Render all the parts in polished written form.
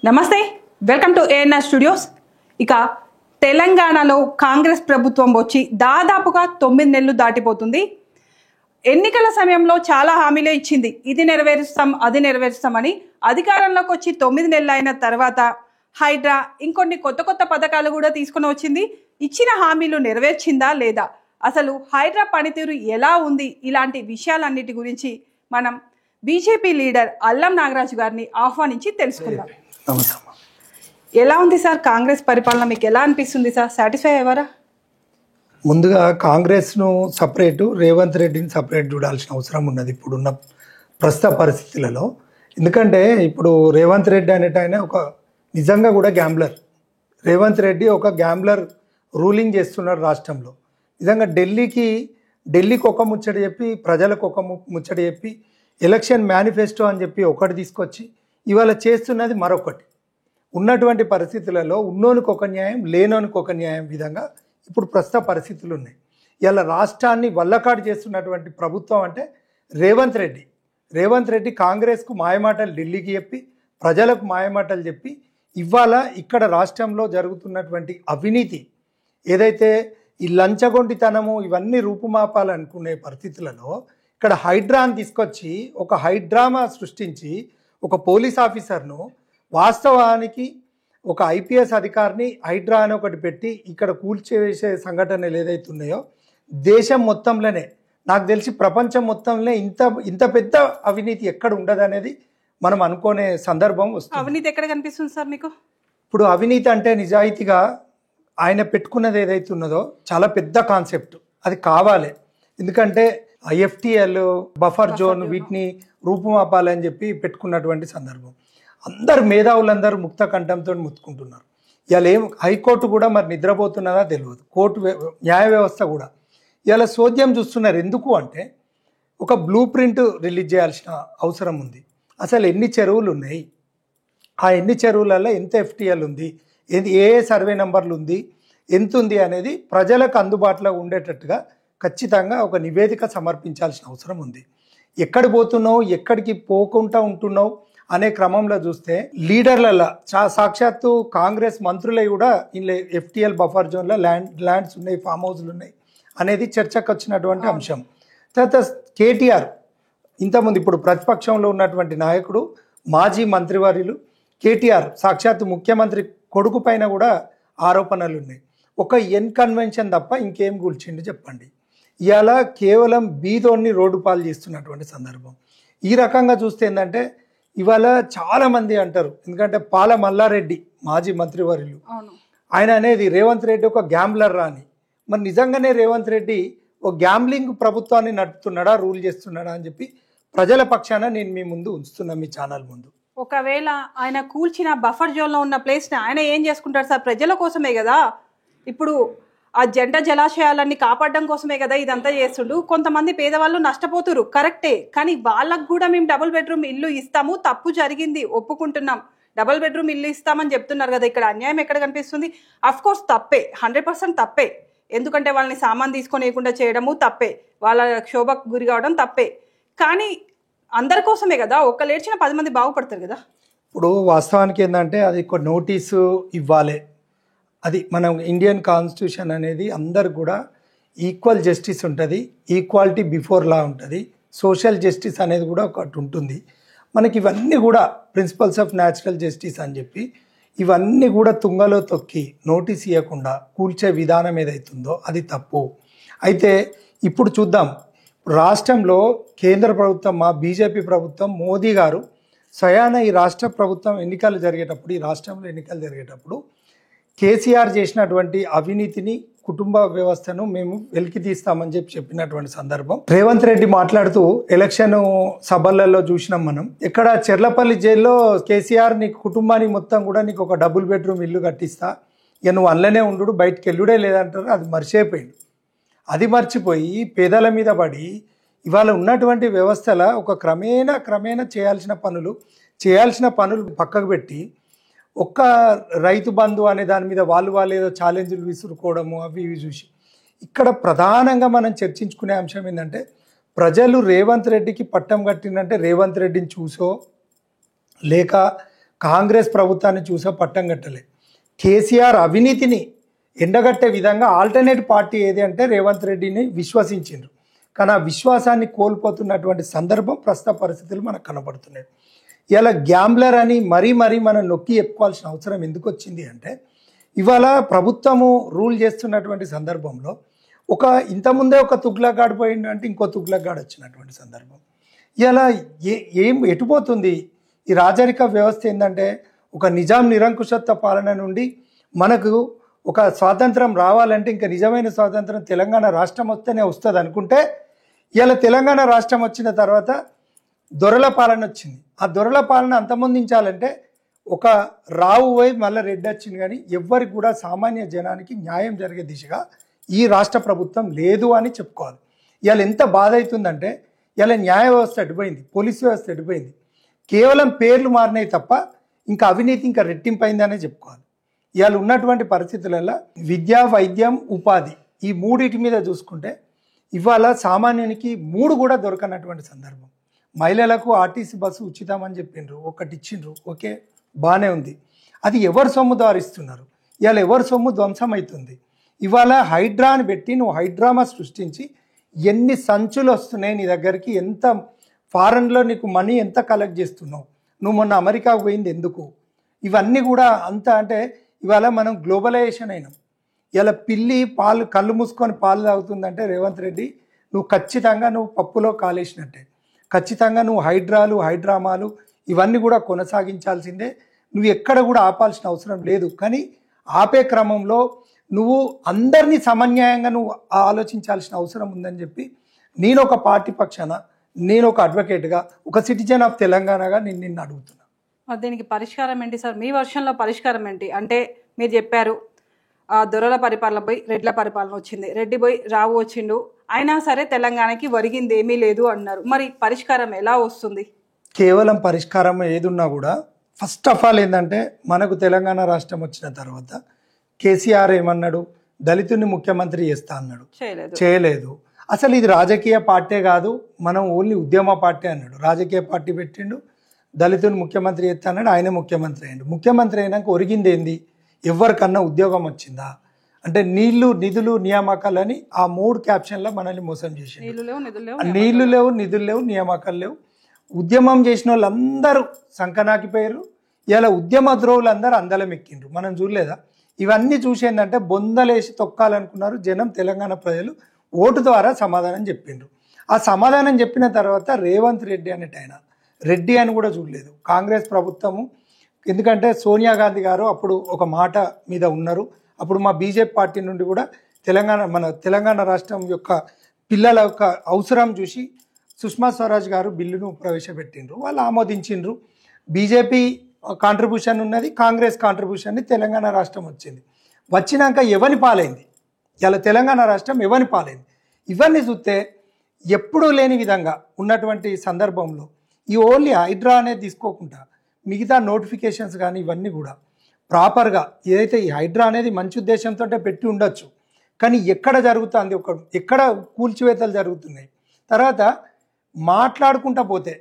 నమస్తే, welcome to ANR studios. ఇక తెలంగాణలో కాంగ్రెస్ ప్రభుత్వం వచ్చి దాదాపుగా 9 నెలలు దాటిపోతుంది. ఎన్నికల సమయంలో చాలా హామీలే ఇచ్చింది, ఇది నెరవేరుస్తాం అది నెరవేరుస్తామని. అధికారంలోకి వచ్చి 9 నెలలు అయిన తర్వాత హైడ్రా ఇంకొన్ని కొత్త పథకాలు కూడా తీసుకొని వచ్చింది. ఇచ్చిన హామీలు నెరవేర్చిందా లేదా, అసలు హైడ్రా పనితీరు ఎలా ఉంది, ఇలాంటి విషయాలన్నిటి గురించి మనం బీజేపీ లీడర్ అల్లం నాగరాజు గారిని ఆహ్వానించి తెలుసుకుందాం. ఎలా ఉంది సార్ కాంగ్రెస్ పరిపాలన, మీకు ఎలా అనిపిస్తుంది సార్? సాటిస్ఫై అయ్యారా? ముందుగా కాంగ్రెస్ను సపరేటు, రేవంత్ రెడ్డిని సపరేట్ చూడాల్సిన అవసరం ఉన్నది ఇప్పుడున్న ప్రస్తుత పరిస్థితులలో. ఎందుకంటే ఇప్పుడు రేవంత్ రెడ్డి అనేట ఆయన ఒక నిజంగా కూడా గ్యాంబ్లర్. రేవంత్ రెడ్డి ఒక గ్యాంబ్లర్ రూలింగ్ చేస్తున్నారు రాష్ట్రంలో. నిజంగా ఢిల్లీకి ఒక ముచ్చట చెప్పి, ప్రజలకు ఒక ముచ్చట చెప్పి, ఎలక్షన్ మేనిఫెస్టో అని చెప్పి ఒకటి తీసుకొచ్చి ఇవాళ చేస్తున్నది మరొకటి. ఉన్నటువంటి పరిస్థితులలో ఉన్నోనికి ఒక న్యాయం, లేనోనికి ఒక న్యాయం విధంగా ఇప్పుడు ప్రస్తుత పరిస్థితులు ఉన్నాయి. ఇలా రాష్ట్రాన్ని వల్లకాడు చేస్తున్నటువంటి ప్రభుత్వం అంటే రేవంత్ రెడ్డి కాంగ్రెస్కు మాయమాటలు ఢిల్లీకి చెప్పి, ప్రజలకు మాయమాటలు చెప్పి, ఇవాళ ఇక్కడ రాష్ట్రంలో జరుగుతున్నటువంటి అవినీతి ఏదైతే ఈ లంచగొండితనము ఇవన్నీ రూపుమాపాలనుకునే పరిస్థితులలో ఇక్కడ హైడ్రాని తీసుకొచ్చి ఒక హైడ్రామా సృష్టించి ఒక పోలీస్ ఆఫీసర్ను, వాస్తవానికి ఒక ఐపీఎస్ అధికారిని హైడ్రా అని ఒకటి పెట్టి ఇక్కడ కూల్చివేసే సంఘటనలు ఏదైతే ఉన్నాయో దేశం మొత్తంలోనే, నాకు తెలిసి ప్రపంచం మొత్తంలో ఇంత పెద్ద అవినీతి ఎక్కడ ఉండదు అనేది మనం అనుకునే సందర్భం వస్తుంది. అవినీతి ఎక్కడ కనిపిస్తుంది సార్ మీకు? ఇప్పుడు అవినీతి అంటే నిజాయితీగా ఆయన పెట్టుకున్నది ఏదైతే ఉన్నదో చాలా పెద్ద కాన్సెప్ట్, అది కావాలి. ఎందుకంటే ఐఎఫ్టిఎల్, బఫర్ జోన్ వీటిని రూపుమాపాలని చెప్పి పెట్టుకున్నటువంటి సందర్భం. అందరు మేధావులందరూ ముక్త కంఠంతో ముత్తుకుంటున్నారు. ఇవాళ హైకోర్టు కూడా మరి నిద్రపోతున్నదా తెలియదు, న్యాయ వ్యవస్థ కూడా ఇవాళ సోద్యం చూస్తున్నారు. ఎందుకు అంటే ఒక బ్లూ ప్రింట్ రిలీజ్ చేయాల్సిన అవసరం ఉంది. అసలు ఎన్ని చెరువులు ఉన్నాయి, ఆ ఎన్ని చెరువులలో ఎంత ఎఫ్టిఎల్ ఉంది, ఏ సర్వే నెంబర్లు ఉంది, ఎంత ఉంది అనేది ప్రజలకు అందుబాటులో ఉండేటట్టుగా ఖచ్చితంగా ఒక నివేదిక సమర్పించాల్సిన అవసరం ఉంది. ఎక్కడ పోతున్నావు, ఎక్కడికి పోకుండా ఉంటున్నావు అనే క్రమంలో చూస్తే లీడర్లలో సాక్షాత్తు కాంగ్రెస్ మంత్రులే కూడా ఇందులో ఎఫ్టిఎల్ బఫర్ జోన్లో ల్యాండ్స్ ఉన్నాయి, ఫామ్ హౌస్లు ఉన్నాయి అనేది చర్చకు వచ్చినటువంటి అంశం. తర్వాత కేటీఆర్ ఇంతకుముందు ఇప్పుడు ప్రతిపక్షంలో ఉన్నటువంటి నాయకుడు, మాజీ మంత్రివర్యులు కేటీఆర్ సాక్షాత్తు ముఖ్యమంత్రి కొడుకు పైన కూడా ఆరోపణలు ఉన్నాయి. ఒక కన్వెన్షన్ తప్ప ఇంకేం కూల్చిండి చెప్పండి. ఇవాళ కేవలం బీదోన్ని రోడ్డు పాలు చేస్తున్నటువంటి సందర్భం. ఈ రకంగా చూస్తే ఏంటంటే ఇవాళ చాలామంది అంటారు, ఎందుకంటే పాల మల్లారెడ్డి మాజీ మంత్రివర్యులు ఆయన అనేది రేవంత్ రెడ్డి ఒక గ్యాంబ్లర్ అని. మరి నిజంగానే రేవంత్ రెడ్డి ఒక గ్యాంబ్లింగ్ ప్రభుత్వాన్ని నడుపుతున్నాడా, రూల్ చేస్తున్నాడా అని చెప్పి ప్రజల పక్షాన నేను మీ ముందు ఉంచుతున్నా, మీ ఛానల్ ముందు. ఒకవేళ ఆయన కూల్చిన బఫర్ జోన్లో ఉన్న ప్లేస్ని ఆయన ఏం చేసుకుంటారు సార్? ప్రజల కోసమే కదా, ఇప్పుడు ఆ జలాశయాలన్నీ కాపాడడం కోసమే కదా ఇదంతా చేస్తుండు. కొంతమంది పేదవాళ్ళు నష్టపోతురు, కరెక్టే, కానీ వాళ్ళకు కూడా మేము డబుల్ బెడ్రూమ్ ఇల్లు ఇస్తాము, తప్పు జరిగింది ఒప్పుకుంటున్నాం, డబుల్ బెడ్రూమ్ ఇల్లు ఇస్తామని చెప్తున్నారు కదా. ఇక్కడ అన్యాయం ఎక్కడ కనిపిస్తుంది? అఫ్ కోర్స్ తప్పే, 100% తప్పే. ఎందుకంటే వాళ్ళని సామాన్ తీసుకొని వేయకుండా చేయడము తప్పే, వాళ్ళ క్షోభకు గురి కావడం తప్పే. కానీ అందరి కోసమే కదా, ఒక్కళ్ళు ఏడ్చిన 10 మంది బాగుపడతారు కదా. ఇప్పుడు వాస్తవానికి ఏంటంటే అది ఒక నోటీసు ఇవ్వాలి. అది మన ఇండియన్ కాన్స్టిట్యూషన్ అనేది అందరు కూడా ఈక్వల్ జస్టిస్ ఉంటుంది, ఈక్వాలిటీ బిఫోర్ లా ఉంటుంది, సోషల్ జస్టిస్ అనేది కూడా ఒకటి ఉంటుంది. మనకి ఇవన్నీ కూడా ప్రిన్సిపల్స్ ఆఫ్ న్యాచురల్ జస్టిస్ అని చెప్పి ఇవన్నీ కూడా తుంగలో తొక్కి నోటీస్ ఇవ్వకుండా కూల్చే విధానం ఏదైతుందో అది తప్పు. అయితే ఇప్పుడు చూద్దాం, రాష్ట్రంలో కేంద్ర ప్రభుత్వం, మా బీజేపీ ప్రభుత్వం, మోదీ గారు స్వయాన ఈ రాష్ట్ర ప్రభుత్వం ఎన్నికలు జరిగేటప్పుడు, ఈ రాష్ట్రంలో ఎన్నికలు జరిగేటప్పుడు కేసీఆర్ చేసినటువంటి అవినీతిని, కుటుంబ వ్యవస్థను మేము వెలికి తీస్తామని చెప్పినటువంటి సందర్భం. రేవంత్ రెడ్డి మాట్లాడుతూ ఎలక్షన్ సభలలో చూసినాం మనం. ఇక్కడ చెర్లపల్లి జైల్లో కేసీఆర్ నీ కుటుంబానికి మొత్తం కూడా నీకు ఒక డబుల్ బెడ్రూమ్ ఇల్లు కట్టిస్తా, ఇక నువ్వు అందులోనే ఉండు, బయటకు వెళ్ళుడే లేదంటారు. అది మర్చిపోయింది. అది మర్చిపోయి పేదల మీద పడి ఇవాళ ఉన్నటువంటి వ్యవస్థల ఒక క్రమేణా చేయాల్సిన పనులు పక్కకు పెట్టి ఒక్క రైతు బంధు అనే దాని మీద వాళ్ళు ఏదో ఛాలెంజ్లు విసురుకోవడము అవి ఇవి చూసి ఇక్కడ ప్రధానంగా మనం చర్చించుకునే అంశం ఏంటంటే ప్రజలు రేవంత్ రెడ్డికి పట్టం కట్టిందంటే రేవంత్ రెడ్డిని చూసో లేక కాంగ్రెస్ ప్రభుత్వాన్ని చూసే పట్టం కట్టలే. కేసీఆర్ అవినీతిని ఎండగట్టే విధంగా ఆల్టర్నేట్ పార్టీ ఏది అంటే రేవంత్ రెడ్డిని విశ్వసించిండ్రు. కానీ ఆ విశ్వాసాన్ని కోల్పోతున్నటువంటి సందర్భం ప్రస్తుత పరిస్థితులు మనకు కనబడుతున్నాయి. ఇలా గ్యాంబ్లర్ అని మరీ మనం నొక్కి చెప్పుకోవాల్సిన అవసరం ఎందుకు వచ్చింది అంటే, ఇవాళ ప్రభుత్వము రూల్ చేస్తున్నటువంటి సందర్భంలో ఇంతకుముందే ఒక తుగ్లక్గాడు పోయిండు అంటే ఇంకో తుగ్లక్గాడు వచ్చినటువంటి సందర్భం. ఇలా ఎటుపోతుంది ఈ రాజరిక వ్యవస్థ? ఏంటంటే ఒక నిజాం నిరంకుశత్వ పాలన నుండి మనకు ఒక స్వాతంత్రం రావాలంటే ఇంకా నిజమైన స్వాతంత్రం తెలంగాణ రాష్ట్రం వస్తేనే వస్తుంది అనుకుంటే, ఇలా తెలంగాణ రాష్ట్రం వచ్చిన తర్వాత దొరల పాలన వచ్చింది. ఆ దొరల పాలన అంతమొందించాలంటే ఒక రావు పోయి మళ్ళీ రెడ్డి వచ్చింది. కానీ ఎవ్వరికి కూడా సామాన్య జనానికి న్యాయం జరిగే దిశగా ఈ రాష్ట్ర ప్రభుత్వం లేదు అని చెప్పుకోవాలి. ఇవాళ ఎంత బాధ అవుతుందంటే, ఇలా న్యాయ వ్యవస్థ ఎడిపోయింది, పోలీసు వ్యవస్థ ఎడిపోయింది. కేవలం పేర్లు మారినాయి తప్ప ఇంకా అవినీతి ఇంకా రెట్టింపైందనే చెప్పుకోవాలి. ఇవాళ ఉన్నటువంటి పరిస్థితులలో విద్య, వైద్యం, ఉపాధి ఈ మూడింటి మీద చూసుకుంటే ఇవాళ సామాన్యునికి మూడు కూడా దొరకనటువంటి సందర్భం. మహిళలకు ఆర్టీసీ బస్సు ఉచితం అని చెప్పిండ్రు, ఒకటి ఇచ్చిండ్రు, ఓకే బాగానే ఉంది. అది ఎవరి సొమ్ము ద్వారిస్తున్నారు? ఇవాళ ఎవరి సొమ్ము ధ్వంసం అవుతుంది. ఇవాళ హైడ్రా అని పెట్టి నువ్వు హైడ్రామా సృష్టించి ఎన్ని సంచులు వస్తున్నాయి నీ దగ్గరికి, ఎంత ఫారెన్లో నీకు మనీ ఎంత కలెక్ట్ చేస్తున్నావు, నువ్వు మొన్న అమెరికాకు పోయింది ఎందుకు, ఇవన్నీ కూడా అంత అంటే ఇవాళ మనం గ్లోబలైజేషన్ అయినాం. ఇలా పిల్లి కళ్ళు మూసుకొని పాలు తాగుతుందంటే రేవంత్ రెడ్డి నువ్వు ఖచ్చితంగా పప్పులో కాలేసినట్టే. ఖచ్చితంగా నువ్వు హైడ్రామాలు ఇవన్నీ కూడా కొనసాగించాల్సిందే. నువ్వు ఎక్కడ కూడా ఆపాల్సిన అవసరం లేదు. కానీ ఆపే క్రమంలో నువ్వు అందరినీ సమన్యాయంగా నువ్వు ఆలోచించాల్సిన అవసరం ఉందని చెప్పి నేను ఒక పార్టీ పక్షాన, నేను ఒక అడ్వకేట్గా, ఒక సిటిజన్ ఆఫ్ తెలంగాణగా నిన్ను అడుగుతున్నా. దీనికి పరిష్కారం ఏంటి సార్? మీ వర్షంలో పరిష్కారం ఏంటి అంటే, మీరు చెప్పారు దొరల పరిపాలన పోయి రెడ్ల పరిపాలన వచ్చింది, రెడ్డి పోయి రావు వచ్చిండు, అయినా సరే తెలంగాణకి ఒరిగింది ఏమీ లేదు అన్నారు. మరి పరిష్కారం ఎలా వస్తుంది? కేవలం పరిష్కారం ఏదున్నా కూడా ఫస్ట్ ఆఫ్ ఆల్ ఏంటంటే, మనకు తెలంగాణ రాష్ట్రం వచ్చిన తర్వాత కేసీఆర్ ఏమన్నాడు? దళితుని ముఖ్యమంత్రి చేస్తా అన్నాడు, చేయలేదు. అసలు ఇది రాజకీయ పార్టీ కాదు, మనం ఓన్లీ ఉద్యమ పార్టీ అన్నాడు. రాజకీయ పార్టీ పెట్టిండు, దళితుని ముఖ్యమంత్రి చేస్తా అన్నాడు, ఆయనే ముఖ్యమంత్రి అయ్యాడు. ముఖ్యమంత్రి అయినాక ఒరిగింది ఏంది? ఎవరికన్నా ఉద్యోగం వచ్చిందా అంటే నీళ్లు, నిధులు, నియామకాలని ఆ 3 క్యాప్షన్లో మనల్ని మోసం చేసిండు. నీళ్లు లేవు, నిధులు లేవు, నియామకాలు లేవు. ఉద్యమం చేసిన వాళ్ళందరూ సంకనాకిపోయారు. ఇలా ఉద్యమ ద్రోవులందరూ అందలం ఎక్కిండ్రు. మనం చూడలేదా? ఇవన్నీ చూసేందంటే బొందలేసి తొక్కాలనుకున్నారు జనం. తెలంగాణ ప్రజలు ఓటు ద్వారా సమాధానం చెప్పిండ్రు. ఆ సమాధానం చెప్పిన తర్వాత రేవంత్ రెడ్డి అనేటైనా రెడ్డి అని కూడా చూడలేదు కాంగ్రెస్ ప్రభుత్వము. ఎందుకంటే సోనియా గాంధీ గారు అప్పుడు ఒక మాట మీద ఉన్నారు. అప్పుడు మా బీజేపీ పార్టీ నుండి కూడా మన తెలంగాణ రాష్ట్రం యొక్క పిల్లల యొక్క అవసరం చూసి సుష్మా స్వరాజ్ గారు బిల్లును ప్రవేశపెట్టిండ్రు, వాళ్ళు ఆమోదించిండ్రు. బీజేపీ కాంట్రిబ్యూషన్ ఉన్నది, కాంగ్రెస్ కాంట్రిబ్యూషన్ని తెలంగాణ రాష్ట్రం వచ్చింది. వచ్చినాక ఎవని పాలైంది? ఇలా తెలంగాణ రాష్ట్రం ఎవని పాలైంది? ఇవన్నీ చూస్తే ఎప్పుడూ లేని విధంగా ఉన్నటువంటి సందర్భంలో ఈ ఓన్లీ హైడ్రా అనేది తీసుకోకుండా మిగతా నోటిఫికేషన్స్ కానీ ఇవన్నీ కూడా ప్రాపర్గా ఏదైతే ఈ హైడ్రా అనేది మంచి ఉద్దేశంతో పెట్టి ఉండొచ్చు, కానీ ఎక్కడ జరుగుతుంది, ఎక్కడ కూల్చివేతలు జరుగుతున్నాయి. తర్వాత మాట్లాడుకుంటా పోతే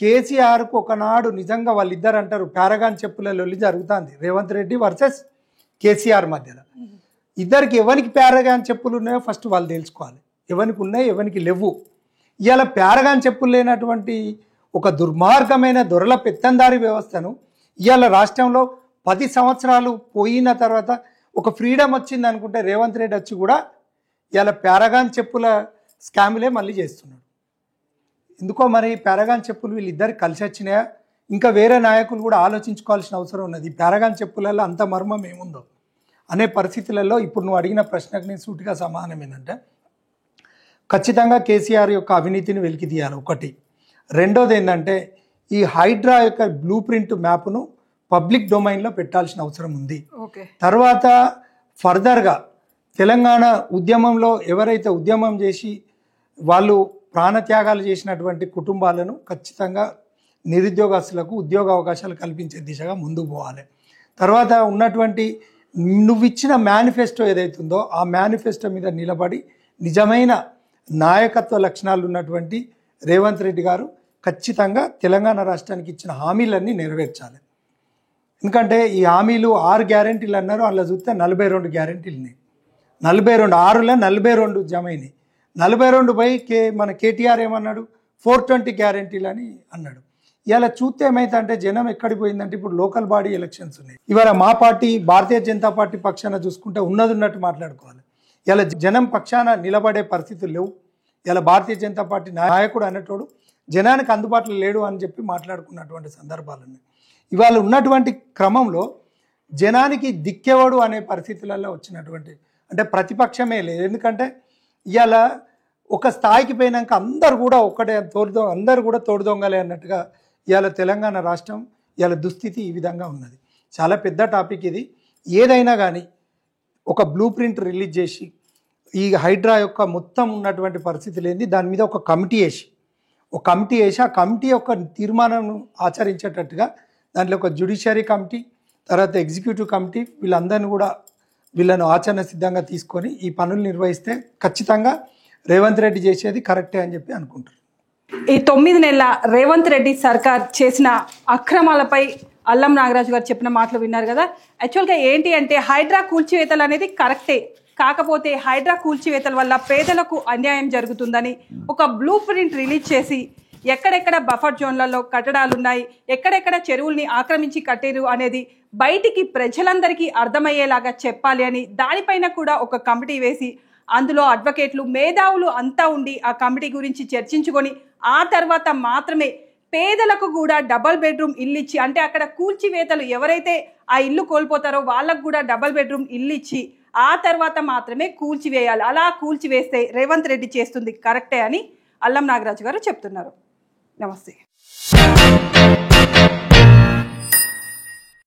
కేసీఆర్కు ఒకనాడు నిజంగా వాళ్ళిద్దరు అంటారు పారగాన్ చెప్పుల లొల్లి జరుగుతుంది రేవంత్ రెడ్డి వర్సెస్ కేసీఆర్ మధ్యలో. ఇద్దరికి ఎవరికి పారగాన్ చెప్పులు ఉన్నాయో ఫస్ట్ వాళ్ళు తెలుసుకోవాలి, ఎవరికి ఉన్నాయి ఎవరికి లేవు. ఇవాళ పారగాన్ చెప్పులు లేనటువంటి ఒక దుర్మార్గమైన దొరల పెత్తందారి వ్యవస్థను ఇవాళ రాష్ట్రంలో 10 సంవత్సరాలు పోయిన తర్వాత ఒక ఫ్రీడమ్ వచ్చింది అనుకుంటే రేవంత్ రెడ్డి వచ్చి కూడా ఇవాళ పారగాన్ చెప్పుల స్కామ్లే మళ్ళీ చేస్తున్నాడు. ఎందుకో మరి పారగాన్ చెప్పులు వీళ్ళిద్దరు కలిసి వచ్చినాయా? ఇంకా వేరే నాయకులు కూడా ఆలోచించుకోవాల్సిన అవసరం ఉన్నది. ఈ పారగాన్ చెప్పులలో అంత మర్మం ఏముందో అనే పరిస్థితులలో ఇప్పుడు నువ్వు అడిగిన ప్రశ్నకు నేను సూటిగా సమాధానం ఏంటంటే, ఖచ్చితంగా కేసీఆర్ యొక్క అవినీతిని వెలికి తీయాలి ఒకటి. రెండోది ఏంటంటే, ఈ హైడ్రా యొక్క బ్లూ ప్రింట్ మ్యాప్ను పబ్లిక్ డొమైన్లో పెట్టాల్సిన అవసరం ఉంది. తర్వాత ఫర్దర్గా తెలంగాణ ఉద్యమంలో ఎవరైతే ఉద్యమం చేసి వాళ్ళు ప్రాణత్యాగాలు చేసినటువంటి కుటుంబాలను ఖచ్చితంగా నిరుద్యోగస్తులకు ఉద్యోగ అవకాశాలు కల్పించే దిశగా ముందుకు పోవాలి. తర్వాత ఉన్నటువంటి నువ్వు ఇచ్చిన మేనిఫెస్టో ఏదైతుందో ఆ మేనిఫెస్టో మీద నిలబడి నిజమైన నాయకత్వ లక్షణాలు ఉన్నటువంటి రేవంత్ రెడ్డి గారు ఖచ్చితంగా తెలంగాణ రాష్ట్రానికి ఇచ్చిన హామీలన్నీ నెరవేర్చాలి. ఎందుకంటే ఈ హామీలు 6 గ్యారెంటీలు అన్నారు, అలా చూస్తే 42 గ్యారెంటీలు ఉన్నాయి. 42 6లో 42 జమ అయినాయి. 42 మన కేటీఆర్ ఏమన్నాడు, 420 గ్యారెంటీలు అని అన్నాడు. ఇలా చూస్తే ఏమైతే అంటే జనం ఎక్కడికి పోయిందంటే ఇప్పుడు లోకల్ బాడీ ఎలక్షన్స్ ఉన్నాయి. ఇవాళ మా పార్టీ భారతీయ జనతా పార్టీ పక్షాన చూసుకుంటే ఉన్నట్టు మాట్లాడుకోవాలి. ఇలా జనం పక్షాన నిలబడే పరిస్థితులు లేవు. ఇలా భారతీయ జనతా పార్టీ నాయకుడు అనేటోడు జనానికి అందుబాటులో లేడు అని చెప్పి మాట్లాడుకున్నటువంటి సందర్భాలు ఉన్నాయి. ఇవాళ ఉన్నటువంటి క్రమంలో జనానికి దిక్కేవాడు అనే పరిస్థితులలో వచ్చినటువంటి అంటే ప్రతిపక్షమే లేదు. ఎందుకంటే ఇవాళ ఒక స్థాయికి పోయినాక అందరు కూడా ఒక్కటే అందరు కూడా తోడుదొంగలే అన్నట్టుగా ఇవాళ తెలంగాణ రాష్ట్రం ఇవాళ దుస్థితి ఈ విధంగా ఉన్నది. చాలా పెద్ద టాపిక్ ఇది. ఏదైనా కానీ ఒక బ్లూ ప్రింట్ రిలీజ్ చేసి ఈ హైడ్రా యొక్క మొత్తం ఉన్నటువంటి పరిస్థితులు ఏంది దాని మీద ఒక కమిటీ వేసి ఆ కమిటీ యొక్క తీర్మానం ఆచరించేటట్టుగా దాంట్లో ఒక జ్యుడిషియరీ కమిటీ, తర్వాత ఎగ్జిక్యూటివ్ కమిటీ వీళ్ళను ఆచరణ సిద్ధంగా తీసుకొని ఈ పనులు నిర్వహిస్తే ఖచ్చితంగా రేవంత్ రెడ్డి చేసేది కరెక్టే అని చెప్పి అనుకుంటారు. ఈ 9 నెలల రేవంత్ రెడ్డి సర్కార్ చేసిన అక్రమాలపై అల్లం నాగరాజు గారు చెప్పిన మాటలు విన్నారు కదా. యాక్చువల్గా ఏంటి అంటే హైడ్రా కూల్చివేతలు అనేది కరెక్టే, కాకపోతే హైడ్రా కూల్చివేతల వల్ల పేదలకు అన్యాయం జరుగుతుందని ఒక బ్లూ ప్రింట్ రిలీజ్ చేసి ఎక్కడెక్కడ బఫర్ జోన్లలో కట్టడాలు ఉన్నాయి, ఎక్కడెక్కడ చెరువుల్ని ఆక్రమించి కట్టారు అనేది బయటికి ప్రజలందరికీ అర్థమయ్యేలాగా చెప్పాలి అని దానిపైన కూడా ఒక కమిటీ వేసి అందులో అడ్వకేట్లు మేధావులు అంతా ఉండి ఆ కమిటీ గురించి చర్చించుకొని ఆ తర్వాత మాత్రమే పేదలకు కూడా డబల్ బెడ్రూమ్ ఇల్లు ఇచ్చి, అంటే అక్కడ కూల్చివేతలు ఎవరైతే ఆ ఇల్లు కోల్పోతారో వాళ్ళకు కూడా డబల్ బెడ్రూమ్ ఇల్లు ఇచ్చి ఆ తర్వాత మాత్రమే కూల్చివేయాలి. అలా కూల్చివేస్తే రేవంత్ రెడ్డి చేస్తుంది కరెక్టే అని అల్లం నాగరాజు గారు చెప్తున్నారు. నమస్తే.